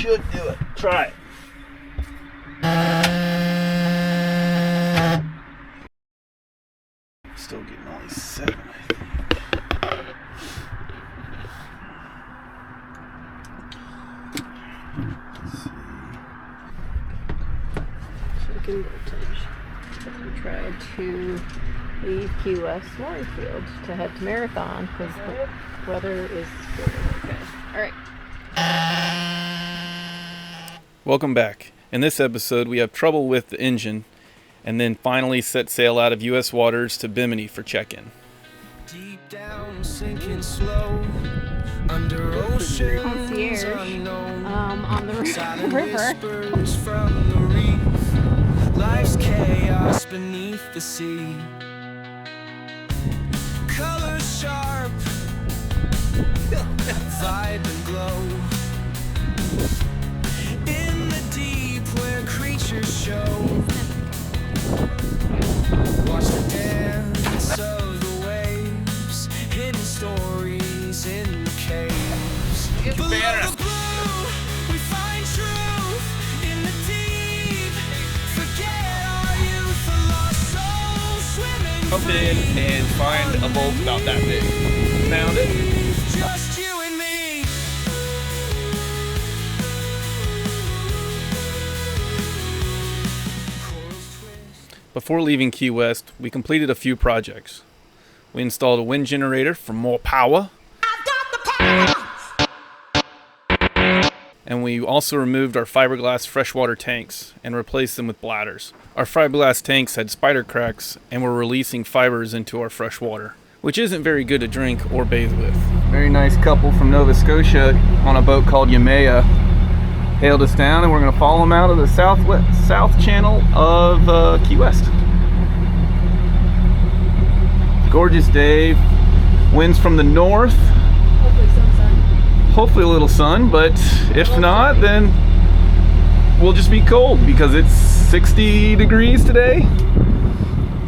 should do it. Try it. Still getting only 7, I think. Let's see. Checking voltage. We tried to leave Key West mooring field to head to Marathon because the weather is good. Okay. All right. Welcome back. In this episode, we have trouble with the engine and then finally set sail out of U.S. waters to Bimini for check-in. Deep down, sinking slow under oceans Concierge on the river. whispers from the reef. Life's chaos beneath the sea. Colors sharp, vibe and glow. In the deep where creatures show. Watch the dance of the waves, hidden stories in the caves. Below the blue, we find truth in the deep. Forget our youth, a lost soul swimming. Jump in and find a bolt about that big. Found it. Just you and me. Before leaving Key West, we completed a few projects. We installed a wind generator for more power. And we also removed our fiberglass freshwater tanks and replaced them with bladders. Our fiberglass tanks had spider cracks and were releasing fibers into our fresh water, which isn't very good to drink or bathe with. Very nice couple from Nova Scotia on a boat called Yamea hailed us down, and we're going to follow them out of the south channel of Key West. Gorgeous day. Winds from the north. Hopefully some sun. Hopefully a little sun, but if not, then we'll just be cold because it's 60 degrees today.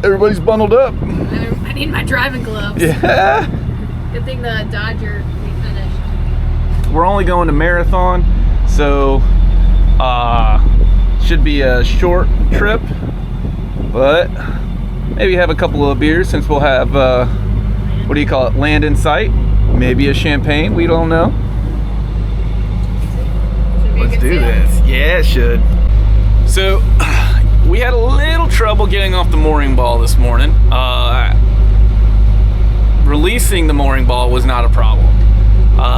Everybody's bundled up. I need my driving gloves. Yeah. Good thing the Dodger we finished. We're only going to Marathon, so should be a short trip, but maybe have a couple of beers since we'll have what do you call it, land in sight, maybe a champagne, we don't know. Let's do this. Yeah, it should. So we had a little trouble getting off the mooring ball this morning. Releasing the mooring ball was not a problem.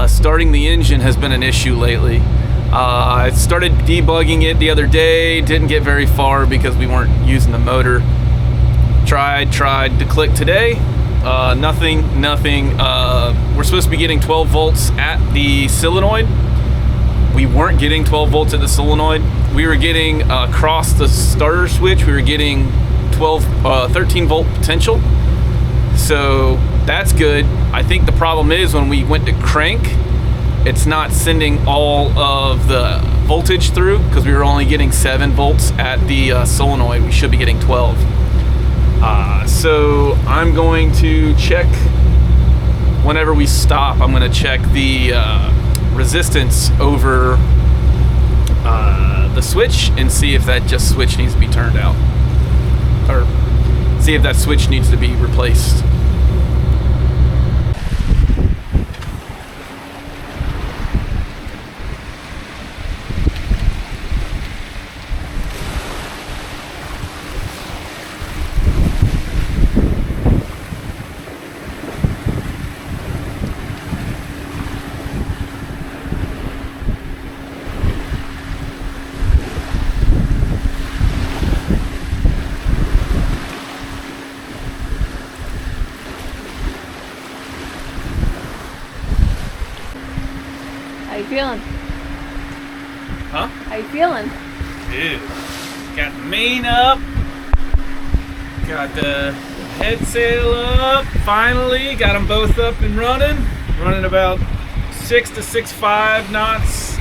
Starting the engine has been an issue lately. I started debugging it the other day, didn't get very far because we weren't using the motor. Tried to click today, nothing. We're supposed to be getting 12 volts at the solenoid. We weren't getting 12 volts at the solenoid. We were getting across the starter switch, we were getting 13 volt potential. So that's good. I think the problem is when we went to crank, it's not sending all of the voltage through because we were only getting 7 volts at the solenoid. We should be getting 12. So I'm going to check whenever we stop. I'm going to check the resistance over the switch and see if that just switch needs to be turned out, or see if that switch needs to be replaced. How you feeling? Huh? How you feeling? Dude, got the main up, got the head sail up, finally, got them both up and running about 6 to 6.5 knots.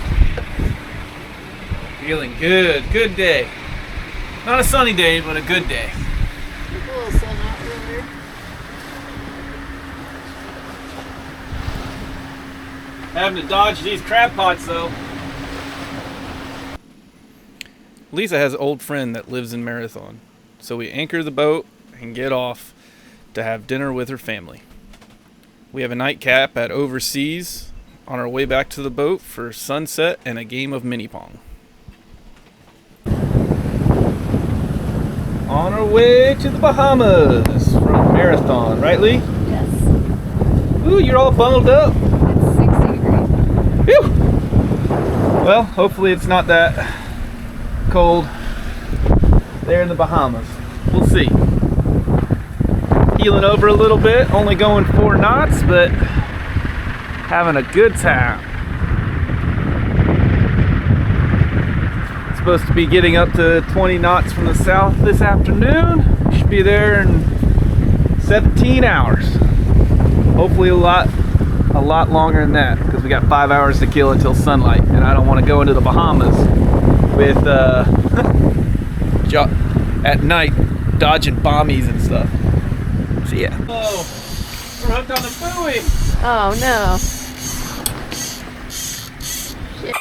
Feeling good day. Not a sunny day, but a good day. There's a little sun out earlier. Having to dodge these crab pots though. Lisa has an old friend that lives in Marathon, so we anchor the boat and get off to have dinner with her family. We have a nightcap at Overseas on our way back to the boat for sunset and a game of mini pong. On our way to the Bahamas from Marathon, right, Lee? Yes. Ooh, you're all bundled up. It's 60 degrees. Phew. Well, hopefully it's not that cold there in the Bahamas. We'll see. Heeling over a little bit, only going 4 knots, but having a good time. Supposed to be getting up to 20 knots from the south this afternoon. Should be there in 17 hours. Hopefully a lot longer than that, because we got 5 hours to kill until sunlight, and I don't want to go into the Bahamas with at night dodging bombies and stuff. So yeah. Oh, we're hooked on the buoy. Oh no. Shit.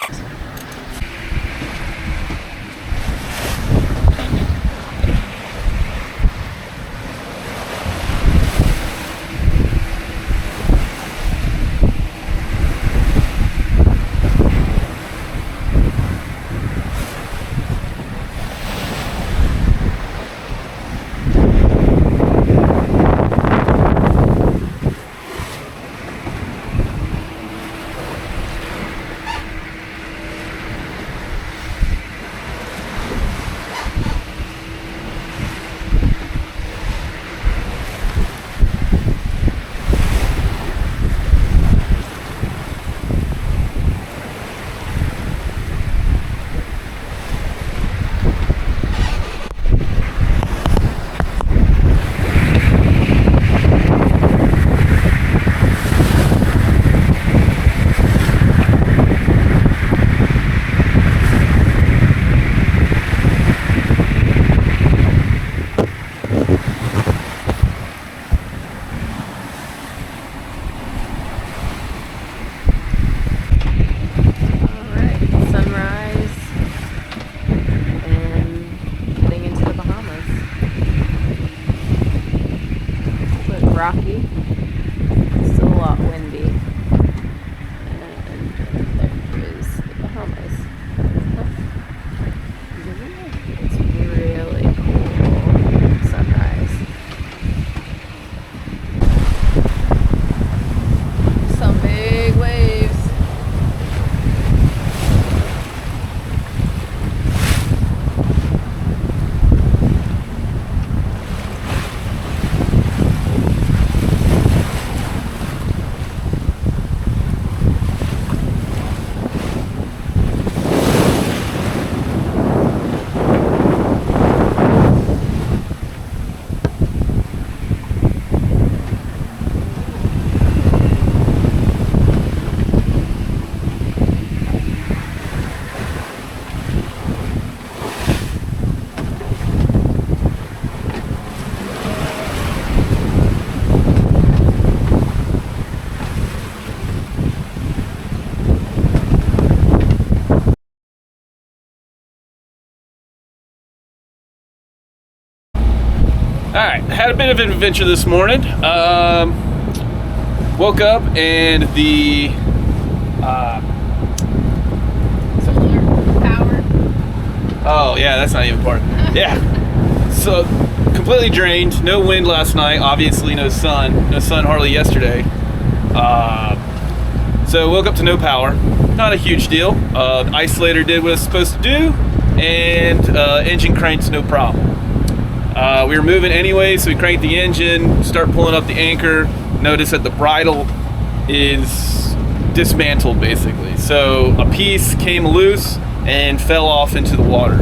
Rocky, still a lot windy, and there is the Bahamas. It's really cool sunrise. Some big waves. Alright, had a bit of an adventure this morning. Woke up and the Solar power. oh yeah, that's not even part. Yeah. So completely drained, no wind last night, obviously no sun hardly yesterday. So woke up to no power. Not a huge deal. The isolator did what it's supposed to do, and engine cranks no problem. We were moving anyway, so we cranked the engine, start pulling up the anchor, notice that the bridle is dismantled basically. So a piece came loose and fell off into the water.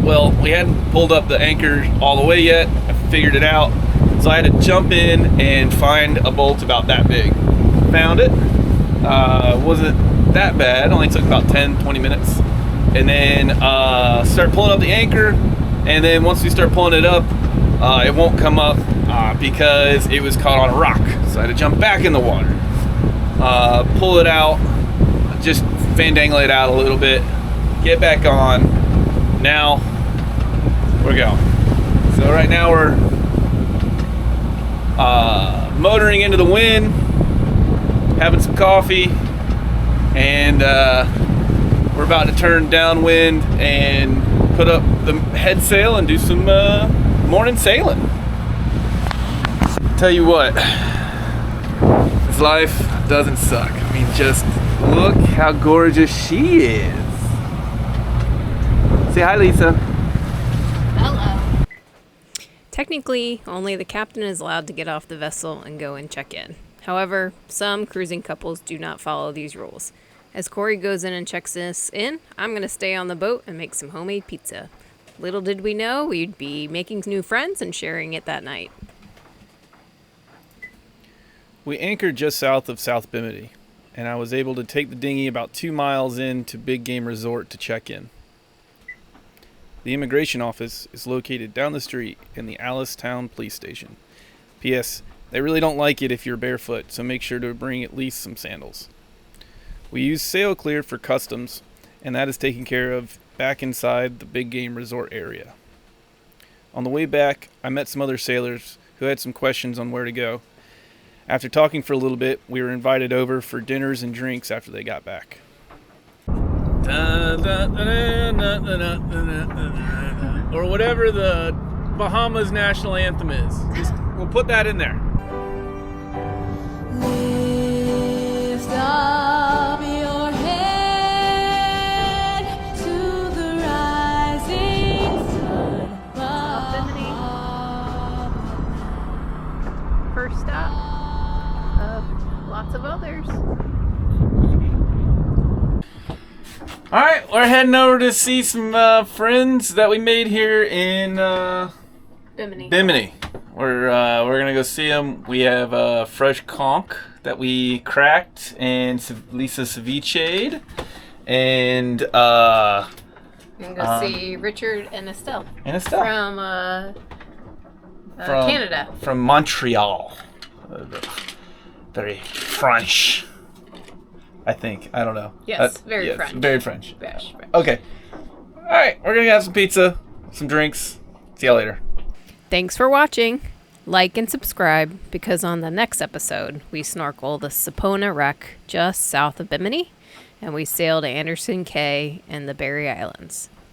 Well, we hadn't pulled up the anchor all the way yet. I figured it out. So I had to jump in and find a bolt about that big. Found it. Wasn't that bad, only took about 10-20 minutes. And then start pulling up the anchor. And then once we start pulling it up, it won't come up because it was caught on a rock. So I had to jump back in the water, pull it out, just fandangle it out a little bit, get back on, now we're going. So right now we're motoring into the wind, having some coffee, and we're about to turn downwind and put up the head sail and do some morning sailing. Tell you what, this life doesn't suck. I mean, just look how gorgeous she is. Say hi, Lisa. Hello. Technically, only the captain is allowed to get off the vessel and go and check in. However, some cruising couples do not follow these rules. As Corey goes in and checks us in, I'm going to stay on the boat and make some homemade pizza. Little did we know we'd be making new friends and sharing it that night. We anchored just south of South Bimini, and I was able to take the dinghy about 2 miles into Big Game Resort to check in. The immigration office is located down the street in the Allentown Police Station. P.S. They really don't like it if you're barefoot, so make sure to bring at least some sandals. We use Sail Clear for customs, and that is taken care of back inside the Big Game Resort area. On the way back, I met some other sailors who had some questions on where to go. After talking for a little bit, we were invited over for dinners and drinks after they got back. Or whatever the Bahamas national anthem is. We'll put that in there. Lift up your head to the rising sun. Bimini. First stop of lots of others. All right, we're heading over to see some friends that we made here in Bimini. We're gonna go see them. We have a fresh conch that we cracked and Lisa ceviche'd, and I'm gonna see Richard and Estelle. From Canada. From Montreal. Very French, I think. I don't know. Yes, very French. Very French. Fresh. Okay. All right, we're gonna have some pizza, some drinks. See y'all later. Thanks for watching. Like and subscribe, because on the next episode, we snorkel the Sapona wreck just south of Bimini, and we sail to Anderson Cay and the Berry Islands.